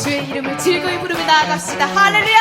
주의 이름을 즐거이 부르며 나아갑시다. 할렐루야.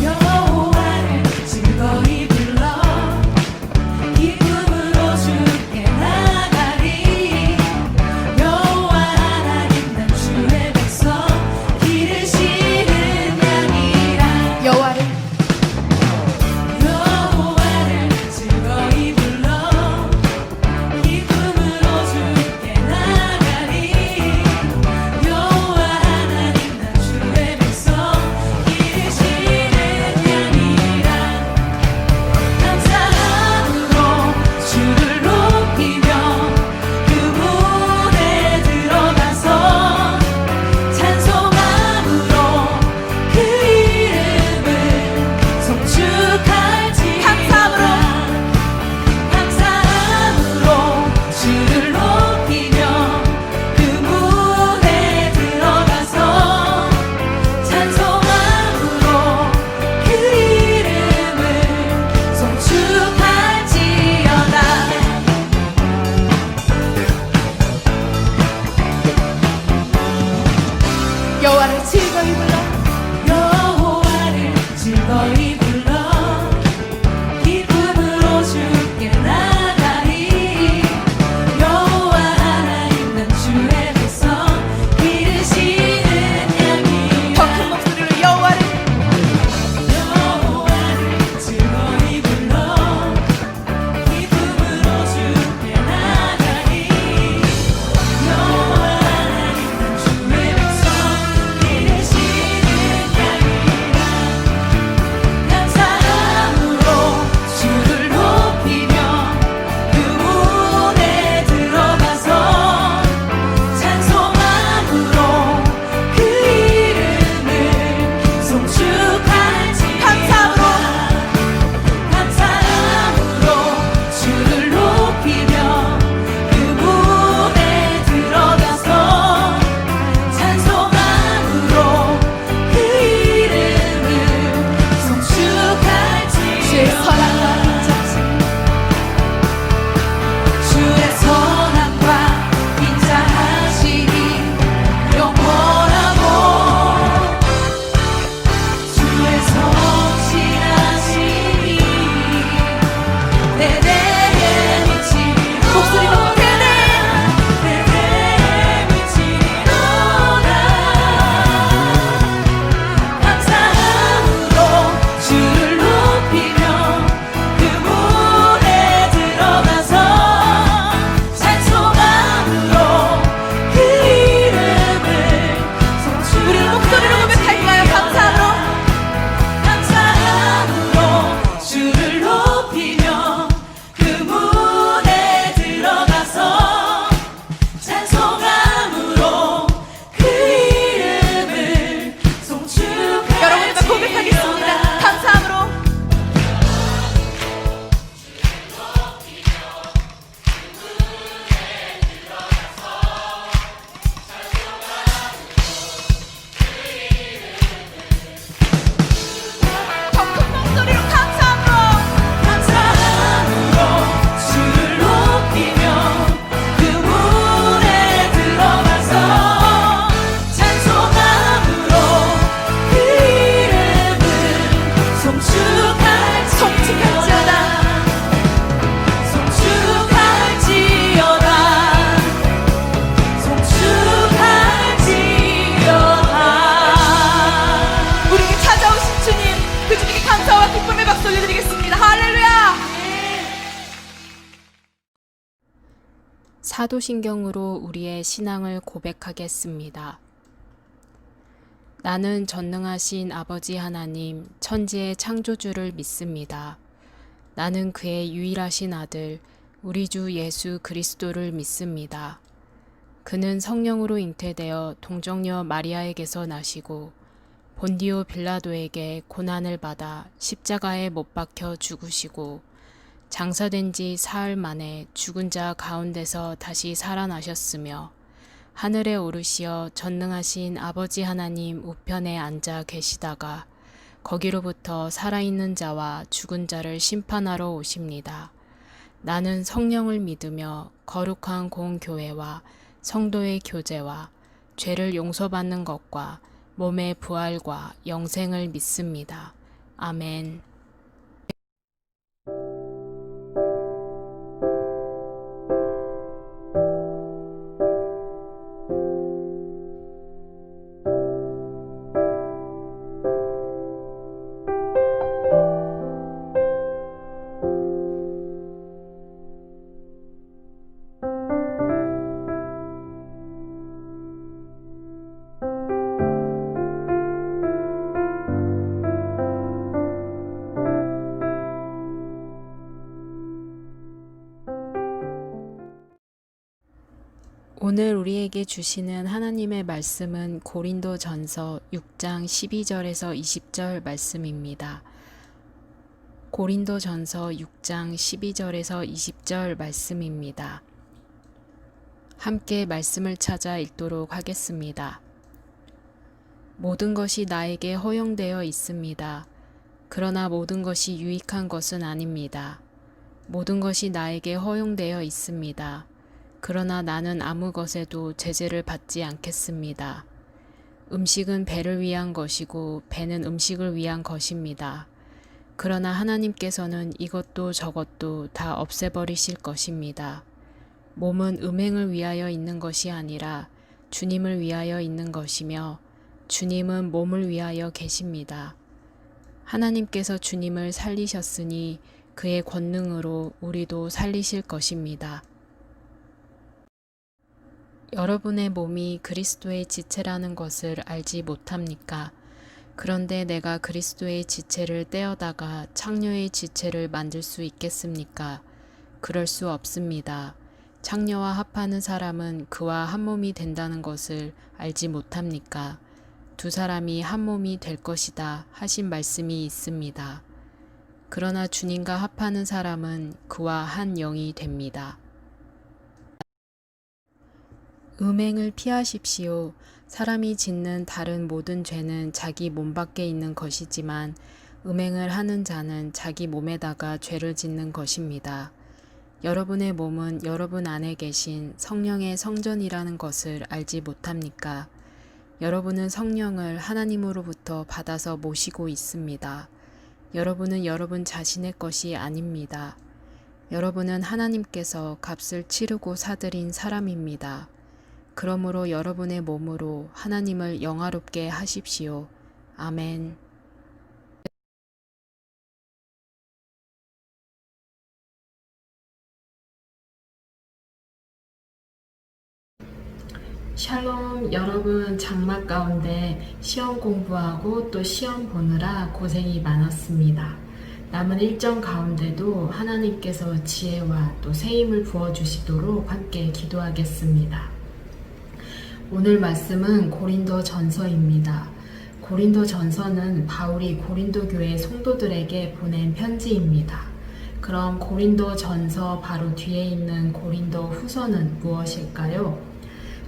여호와를 즐거이 불러 기쁨으로 주께 나가리. 여호와 하나님 난 주의 백성 기르시는 양이라. 여호와를 즐거이 불러 기쁨으로 주께 나가리. 여호와 하나님 난 주의 백성 기르시는 양이라. 감사함으로 주를 높이며 그 문에 들어가서 찬송함으로 그 이름을 송축할지어다. 감사함으로 주를 높이며 그 문에 들어가서 찬송함으로 그 이름을 송축할지어다. 여호와를 즐거이 불러 여호와를 즐거이 불러 기쁨으로 주께 나가리. 여호와 하나님 난 주의 백성 기르시는 양이라. 더 큰 목소리로 여호와를 즐거이 불러 기쁨으로 주께 나가리. 여호와 하나님 난 주의 백성 기르시는 사도신경으로 우리의 신앙을 고백하겠습니다. 나는 전능하신 아버지 하나님, 천지의 창조주를 믿습니다. 나는 그의 유일하신 아들, 우리 주 예수 그리스도를 믿습니다. 그는 성령으로 잉태되어 동정녀 마리아에게서 나시고 본디오 빌라도에게 고난을 받아 십자가에 못 박혀 죽으시고 장사된 지 사흘 만에 죽은 자 가운데서 다시 살아나셨으며 하늘에 오르시어 전능하신 아버지 하나님 우편에 앉아 계시다가 거기로부터 살아있는 자와 죽은 자를 심판하러 오십니다. 나는 성령을 믿으며 거룩한 공교회와 성도의 교제와 죄를 용서받는 것과 몸의 부활과 영생을 믿습니다. 아멘. 오늘 우리에게 주시는 하나님의 말씀은 고린도 전서 6장 12절에서 20절 말씀입니다. 고린도 전서 6장 12절에서 20절 말씀입니다. 함께 말씀을 찾아 읽도록 하겠습니다. 모든 것이 나에게 허용되어 있습니다. 그러나 모든 것이 유익한 것은 아닙니다. 모든 것이 나에게 허용되어 있습니다. 그러나 나는 아무 것에도 제재를 받지 않겠습니다. 음식은 배를 위한 것이고 배는 음식을 위한 것입니다. 그러나 하나님께서는 이것도 저것도 다 없애버리실 것입니다. 몸은 음행을 위하여 있는 것이 아니라 주님을 위하여 있는 것이며 주님은 몸을 위하여 계십니다. 하나님께서 주님을 살리셨으니 그의 권능으로 우리도 살리실 것입니다. 여러분의 몸이 그리스도의 지체라는 것을 알지 못합니까? 그런데 내가 그리스도의 지체를 떼어다가 창녀의 지체를 만들 수 있겠습니까? 그럴 수 없습니다. 창녀와 합하는 사람은 그와 한 몸이 된다는 것을 알지 못합니까? 두 사람이 한 몸이 될 것이다 하신 말씀이 있습니다. 그러나 주님과 합하는 사람은 그와 한 영이 됩니다. 음행을 피하십시오. 사람이 짓는 다른 모든 죄는 자기 몸 밖에 있는 것이지만 음행을 하는 자는 자기 몸에다가 죄를 짓는 것입니다. 여러분의 몸은 여러분 안에 계신 성령의 성전이라는 것을 알지 못합니까? 여러분은 성령을 하나님으로부터 받아서 모시고 있습니다. 여러분은 여러분 자신의 것이 아닙니다. 여러분은 하나님께서 값을 치르고 사들인 사람입니다. 그러므로 여러분의 몸으로 하나님을 영화롭게 하십시오. 아멘. 샬롬. 여러분 장마 가운데 시험 공부하고 또 시험 보느라 고생이 많았습니다. 남은 일정 가운데도 하나님께서 지혜와 또 새 힘을 부어주시도록 함께 기도하겠습니다. 오늘 말씀은 고린도 전서입니다. 고린도 전서는 바울이 고린도 교회 성도들에게 보낸 편지입니다. 그럼 고린도 전서 바로 뒤에 있는 고린도 후서는 무엇일까요?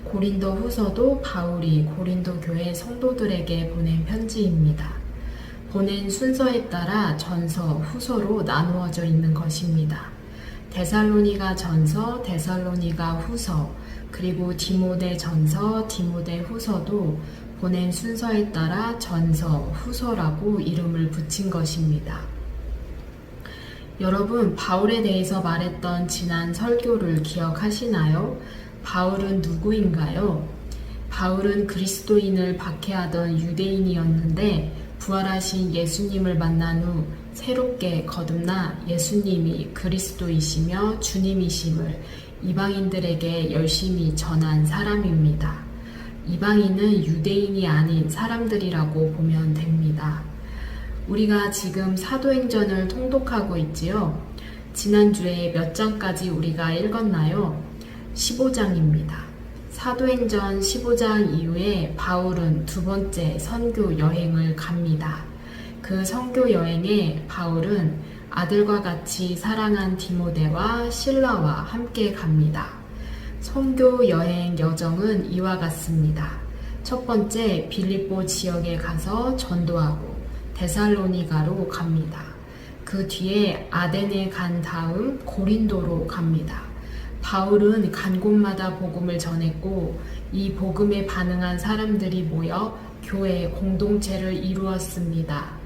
고린도 후서도 바울이 고린도 교회 성도들에게 보낸 편지입니다. 보낸 순서에 따라 전서, 후서로 나누어져 있는 것입니다. 데살로니가 전서, 데살로니가 후서, 그리고 디모데 전서, 디모데 후서도 보낸 순서에 따라 전서, 후서라고 이름을 붙인 것입니다. 여러분, 바울에 대해서 말했던 지난 설교를 기억하시나요? 바울은 누구인가요? 바울은 그리스도인을 박해하던 유대인이었는데 부활하신 예수님을 만난 후 새롭게 거듭나 예수님이 그리스도이시며 주님이심을 이방인들에게 열심히 전한 사람입니다. 이방인은 유대인이 아닌 사람들이라고 보면 됩니다. 우리가 지금 사도행전을 통독하고 있지요. 지난주에 몇 장까지 우리가 읽었나요? 15장입니다. 사도행전 15장 이후에 바울은 두 번째 선교 여행을 갑니다. 그 선교 여행에 바울은 아들과 같이 사랑한 디모데와 실라와 함께 갑니다. 선교 여행 여정은 이와 같습니다. 첫 번째 빌립보 지역에 가서 전도하고 데살로니가로 갑니다. 그 뒤에 아덴에 간 다음 고린도로 갑니다. 바울은 간 곳마다 복음을 전했고 이 복음에 반응한 사람들이 모여 교회 공동체를 이루었습니다.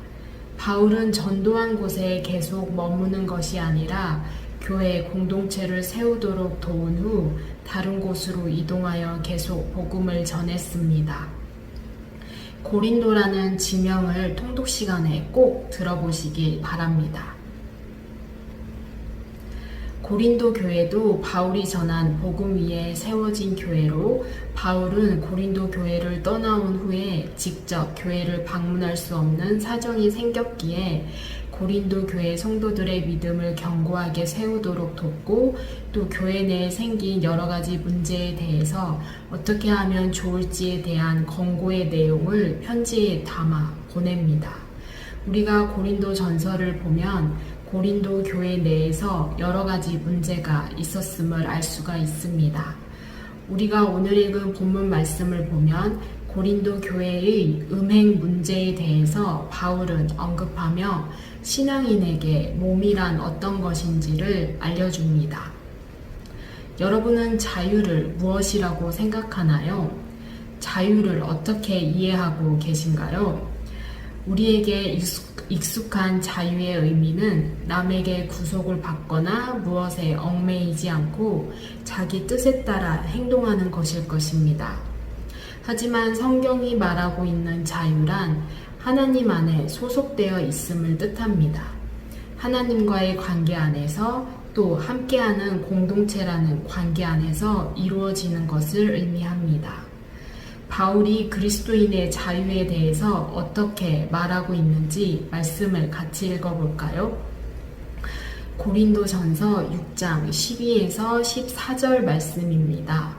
바울은 전도한 곳에 계속 머무는 것이 아니라 교회 공동체를 세우도록 도운 후 다른 곳으로 이동하여 계속 복음을 전했습니다. 고린도라는 지명을 통독 시간에 꼭 들어보시길 바랍니다. 고린도 교회도 바울이 전한 복음 위에 세워진 교회로 바울은 고린도 교회를 떠나온 후에 직접 교회를 방문할 수 없는 사정이 생겼기에 고린도 교회 성도들의 믿음을 견고하게 세우도록 돕고 또 교회 내에 생긴 여러 가지 문제에 대해서 어떻게 하면 좋을지에 대한 권고의 내용을 편지에 담아 보냅니다. 우리가 고린도 전서를 보면 고린도 교회 내에서 여러 가지 문제가 있었음을 알 수가 있습니다. 우리가 오늘 읽은 본문 말씀을 보면 고린도 교회의 음행 문제에 대해서 바울은 언급하며 신앙인에게 몸이란 어떤 것인지를 알려줍니다. 여러분은 자유를 무엇이라고 생각하나요? 자유를 어떻게 이해하고 계신가요? 우리에게 익숙한 자유의 의미는 남에게 구속을 받거나 무엇에 얽매이지 않고 자기 뜻에 따라 행동하는 것일 것입니다. 하지만 성경이 말하고 있는 자유란 하나님 안에 소속되어 있음을 뜻합니다. 하나님과의 관계 안에서 또 함께하는 공동체라는 관계 안에서 이루어지는 것을 의미합니다. 바울이 그리스도인의 자유에 대해서 어떻게 말하고 있는지 말씀을 같이 읽어볼까요? 고린도전서 6장 12에서 14절 말씀입니다.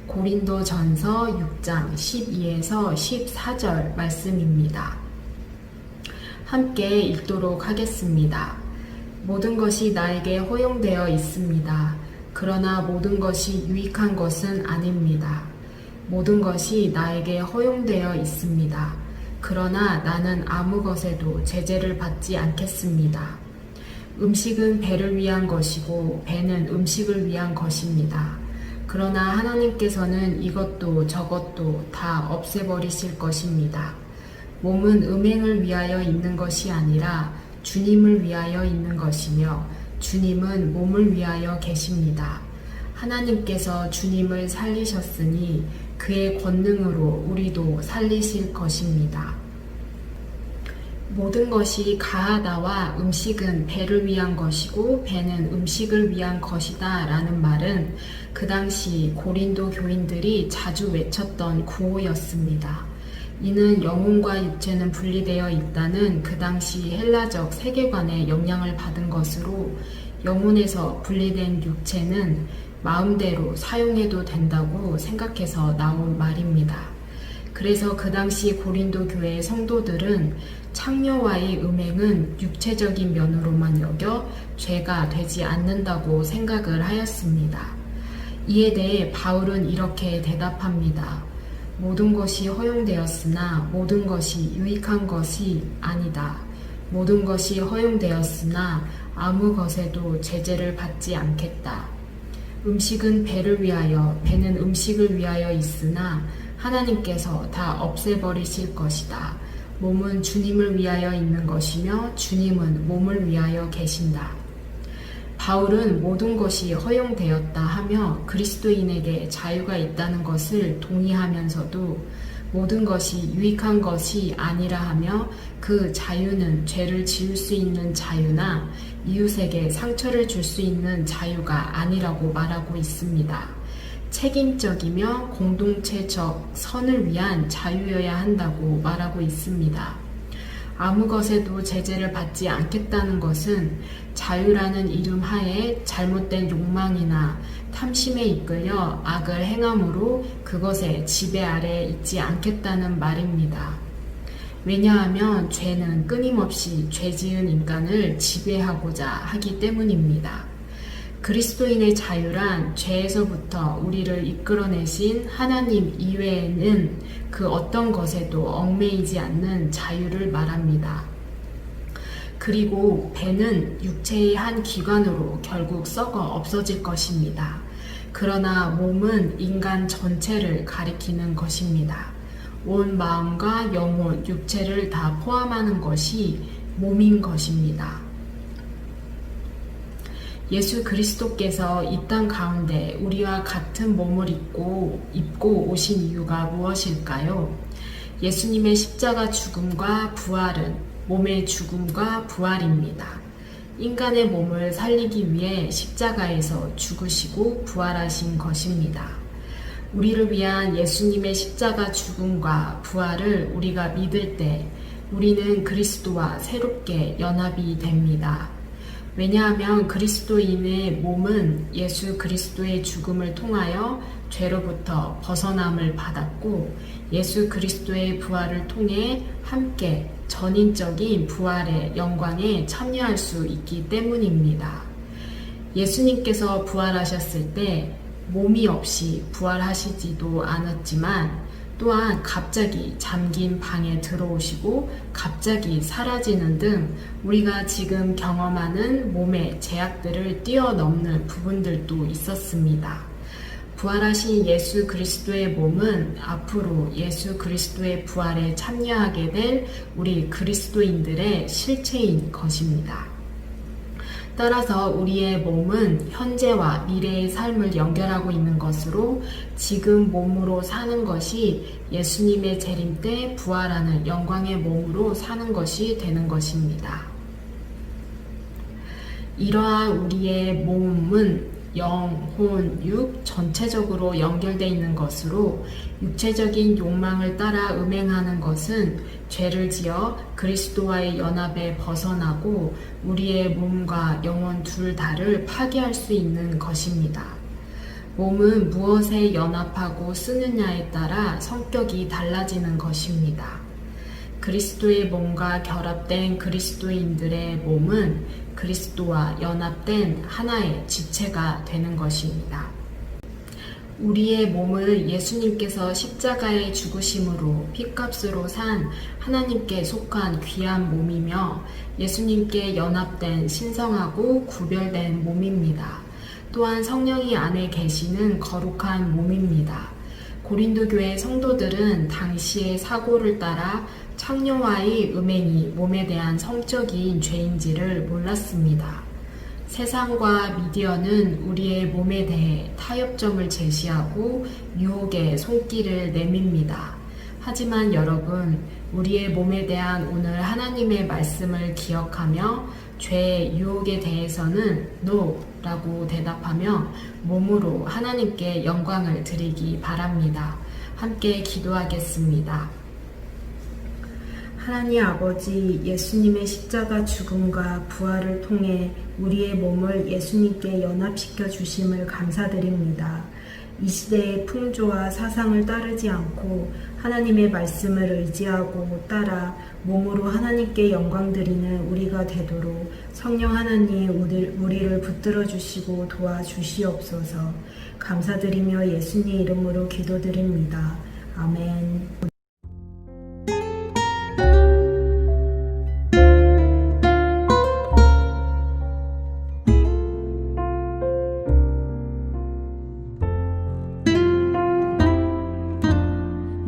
고린도전서 6장 12에서 14절 말씀입니다. 함께 읽도록 하겠습니다. 모든 것이 나에게 허용되어 있습니다. 그러나 모든 것이 유익한 것은 아닙니다. 모든 것이 나에게 허용되어 있습니다. 그러나 나는 아무 것에도 제재를 받지 않겠습니다. 음식은 배를 위한 것이고 배는 음식을 위한 것입니다. 그러나 하나님께서는 이것도 저것도 다 없애버리실 것입니다. 몸은 음행을 위하여 있는 것이 아니라 주님을 위하여 있는 것이며 주님은 몸을 위하여 계십니다. 하나님께서 주님을 살리셨으니 그의 권능으로 우리도 살리실 것입니다. 모든 것이 가하다와 음식은 배를 위한 것이고 배는 음식을 위한 것이다 라는 말은 그 당시 고린도 교인들이 자주 외쳤던 구호였습니다. 이는 영혼과 육체는 분리되어 있다는 그 당시 헬라적 세계관의 영향을 받은 것으로 영혼에서 분리된 육체는 마음대로 사용해도 된다고 생각해서 나온 말입니다. 그래서 그 당시 고린도 교회의 성도들은 창녀와의 음행은 육체적인 면으로만 여겨 죄가 되지 않는다고 생각을 하였습니다. 이에 대해 바울은 이렇게 대답합니다. 모든 것이 허용되었으나 모든 것이 유익한 것이 아니다. 모든 것이 허용되었으나 아무 것에도 제재를 받지 않겠다. 음식은 배를 위하여 배는 음식을 위하여 있으나 하나님께서 다 없애버리실 것이다. 몸은 주님을 위하여 있는 것이며 주님은 몸을 위하여 계신다. 바울은 모든 것이 허용되었다 하며 그리스도인에게 자유가 있다는 것을 동의하면서도 모든 것이 유익한 것이 아니라 하며 그 자유는 죄를 지을 수 있는 자유나 이웃에게 상처를 줄 수 있는 자유가 아니라고 말하고 있습니다. 책임적이며 공동체적 선을 위한 자유여야 한다고 말하고 있습니다. 아무 것에도 제재를 받지 않겠다는 것은 자유라는 이름 하에 잘못된 욕망이나 탐심에 이끌려 악을 행함으로 그것의 지배 아래에 있지 않겠다는 말입니다. 왜냐하면 죄는 끊임없이 죄 지은 인간을 지배하고자 하기 때문입니다. 그리스도인의 자유란 죄에서부터 우리를 이끌어내신 하나님 이외에는 그 어떤 것에도 얽매이지 않는 자유를 말합니다. 그리고 배는 육체의 한 기관으로 결국 썩어 없어질 것입니다. 그러나 몸은 인간 전체를 가리키는 것입니다. 온 마음과 영혼, 육체를 다 포함하는 것이 몸인 것입니다. 예수 그리스도께서 이 땅 가운데 우리와 같은 몸을 입고 오신 이유가 무엇일까요? 예수님의 십자가 죽음과 부활은 몸의 죽음과 부활입니다. 인간의 몸을 살리기 위해 십자가에서 죽으시고 부활하신 것입니다. 우리를 위한 예수님의 십자가 죽음과 부활을 우리가 믿을 때 우리는 그리스도와 새롭게 연합이 됩니다. 왜냐하면 그리스도인의 몸은 예수 그리스도의 죽음을 통하여 죄로부터 벗어남을 받았고 예수 그리스도의 부활을 통해 함께 전인적인 부활의 영광에 참여할 수 있기 때문입니다. 예수님께서 부활하셨을 때 몸이 없이 부활하시지도 않았지만 또한 갑자기 잠긴 방에 들어오시고 갑자기 사라지는 등 우리가 지금 경험하는 몸의 제약들을 뛰어넘는 부분들도 있었습니다. 부활하신 예수 그리스도의 몸은 앞으로 예수 그리스도의 부활에 참여하게 될 우리 그리스도인들의 실체인 것입니다. 따라서 우리의 몸은 현재와 미래의 삶을 연결하고 있는 것으로 지금 몸으로 사는 것이 예수님의 재림 때 부활하는 영광의 몸으로 사는 것이 되는 것입니다. 이러한 우리의 몸은 영, 혼, 육 전체적으로 연결되어 있는 것으로 육체적인 욕망을 따라 음행하는 것은 죄를 지어 그리스도와의 연합에 벗어나고 우리의 몸과 영혼 둘 다를 파괴할 수 있는 것입니다. 몸은 무엇에 연합하고 쓰느냐에 따라 성격이 달라지는 것입니다. 그리스도의 몸과 결합된 그리스도인들의 몸은 그리스도와 연합된 하나의 지체가 되는 것입니다. 우리의 몸을 예수님께서 십자가에 죽으심으로 핏값으로 산 하나님께 속한 귀한 몸이며 예수님께 연합된 신성하고 구별된 몸입니다. 또한 성령이 안에 계시는 거룩한 몸입니다. 고린도 교회 성도들은 당시의 사고를 따라 창녀와의 음행이 몸에 대한 성적인 죄인지를 몰랐습니다. 세상과 미디어는 우리의 몸에 대해 타협점을 제시하고 유혹의 손길을 내밉니다. 하지만 여러분, 우리의 몸에 대한 오늘 하나님의 말씀을 기억하며 죄의 유혹에 대해서는 No 라고 대답하며 몸으로 하나님께 영광을 드리기 바랍니다. 함께 기도하겠습니다. 하나님 아버지, 예수님의 십자가 죽음과 부활을 통해 우리의 몸을 예수님께 연합시켜 주심을 감사드립니다. 이 시대의 풍조와 사상을 따르지 않고 하나님의 말씀을 의지하고 따라 몸으로 하나님께 영광 드리는 우리가 되도록 성령 하나님 우리를 붙들어 주시고 도와주시옵소서. 감사드리며 예수님 이름으로 기도드립니다. 아멘.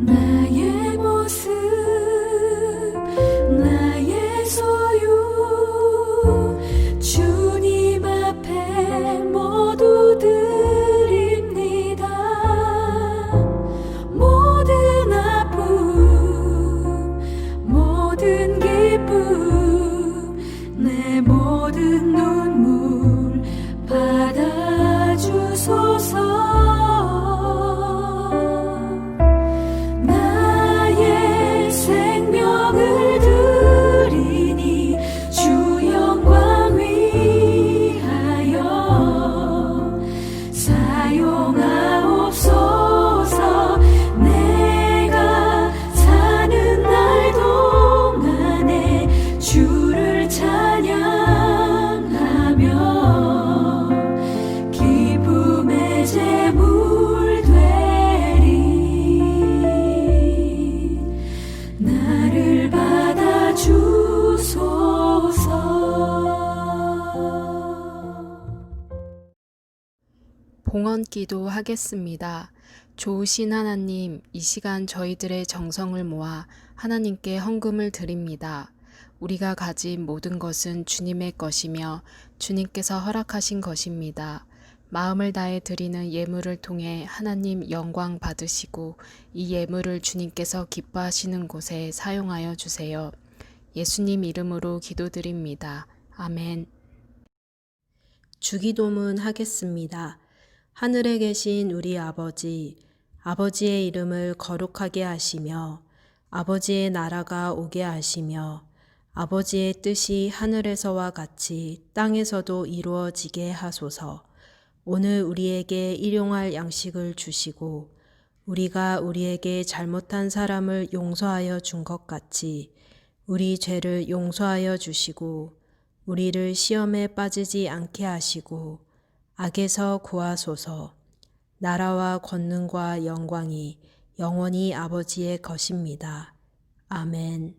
나의 모습 나의 소유 주님 앞에 모두 드립니다. 모든 아픔 봉헌 기도 하겠습니다. 좋으신 하나님, 이 시간 저희들의 정성을 모아 하나님께 헌금을 드립니다. 우리가 가진 모든 것은 주님의 것이며 주님께서 허락하신 것입니다. 마음을 다해 드리는 예물을 통해 하나님 영광 받으시고 이 예물을 주님께서 기뻐하시는 곳에 사용하여 주세요. 예수님 이름으로 기도드립니다. 아멘. 주기도문 하겠습니다. 하늘에 계신 우리 아버지, 아버지의 이름을 거룩하게 하시며 아버지의 나라가 오게 하시며 아버지의 뜻이 하늘에서와 같이 땅에서도 이루어지게 하소서. 오늘 우리에게 일용할 양식을 주시고 우리가 우리에게 잘못한 사람을 용서하여 준 것 같이 우리 죄를 용서하여 주시고 우리를 시험에 빠지지 않게 하시고 악에서 구하소서. 나라와 권능과 영광이 영원히 아버지의 것입니다. 아멘.